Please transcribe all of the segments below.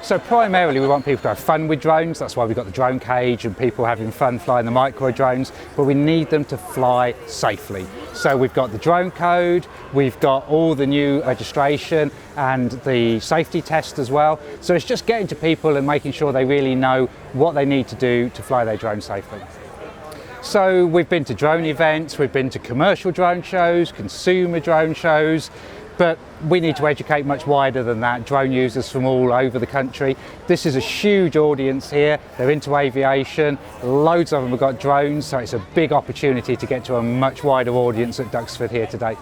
So primarily we want people to have fun with drones, that's why we've got the drone cage and people having fun flying the micro drones, but we need them to fly safely. So we've got the drone code, we've got all the new registration and the safety test as well. So it's just getting to people and making sure they really know what they need to do to fly their drone safely. So we've been to drone events, we've been to commercial drone shows, consumer drone shows, but we need to educate much wider than that, drone users from all over the country. This is a huge audience here, they're into aviation, loads of them have got drones, so it's a big opportunity to get to a much wider audience at Duxford here today.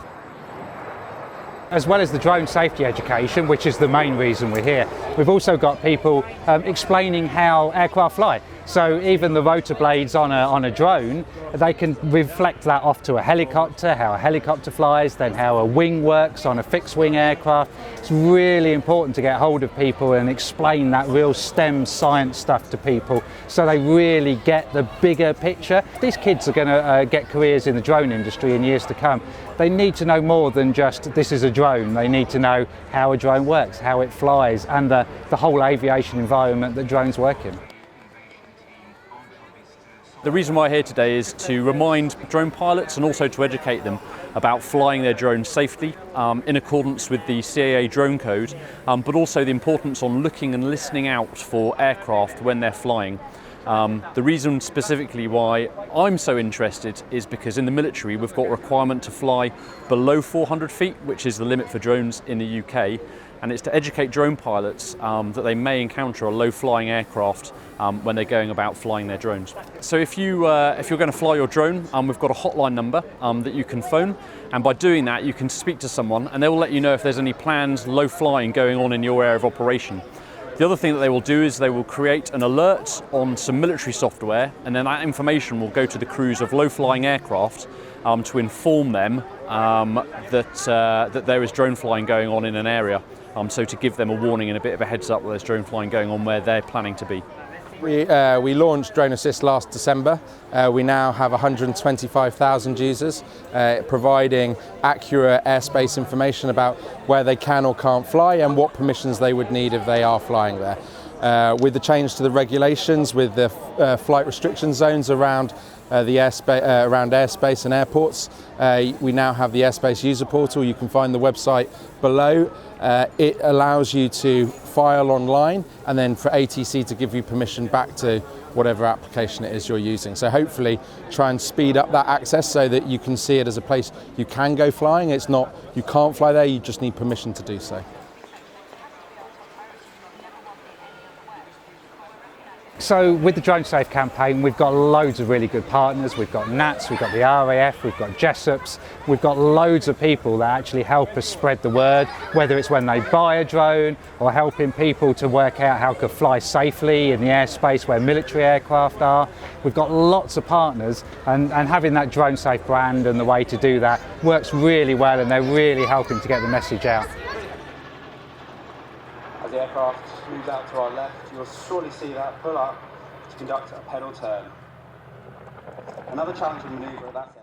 As well as the drone safety education, which is the main reason we're here, we've also got people explaining how aircraft fly. So even the rotor blades on a drone, they can reflect that off to a helicopter, how a helicopter flies, then how a wing works on a fixed wing aircraft. It's really important to get hold of people and explain that real STEM science stuff to people so they really get the bigger picture. These kids are going to get careers in the drone industry in years to come. They need to know more than just this is a drone. They need to know how a drone works, how it flies, and the whole aviation environment that drones work in. The reason why I'm here today is to remind drone pilots and also to educate them about flying their drones safely in accordance with the CAA drone code, but also the importance on looking and listening out for aircraft when they're flying. The reason specifically why I'm so interested is because in the military we've got a requirement to fly below 400 feet, which is the limit for drones in the UK, and it's to educate drone pilots that they may encounter a low-flying aircraft when they're going about flying their drones. So if you're going to fly your drone, we've got a hotline number that you can phone, and by doing that you can speak to someone and they will let you know if there's any planned low flying going on in your area of operation. The other thing that they will do is they will create an alert on some military software, and then that information will go to the crews of low-flying aircraft to inform them that there is drone flying going on in an area. So to give them a warning and a bit of a heads up that there's drone flying going on where they're planning to be. We launched Drone Assist last December. We now have 125,000 users, providing accurate airspace information about where they can or can't fly and what permissions they would need if they are flying there. With the change to the regulations, with the flight restriction zones around around airspace and airports, we now have the Airspace user portal. You can find the website below. It allows you to file online and then for ATC to give you permission back to whatever application it is you're using. So hopefully try and speed up that access so that you can see it as a place you can go flying. It's not you can't fly there, you just need permission to do so. So with the Dronesafe campaign, we've got loads of really good partners. We've got NATS, we've got the RAF, we've got Jessops. We've got loads of people that actually help us spread the word, whether it's when they buy a drone or helping people to work out how to fly safely in the airspace where military aircraft are. We've got lots of partners, and having that Dronesafe brand and the way to do that works really well, and they're really helping to get the message out. As the aircraft moves out to our left, you'll surely see that pull up to conduct a pedal turn. Another challenging manoeuvre at that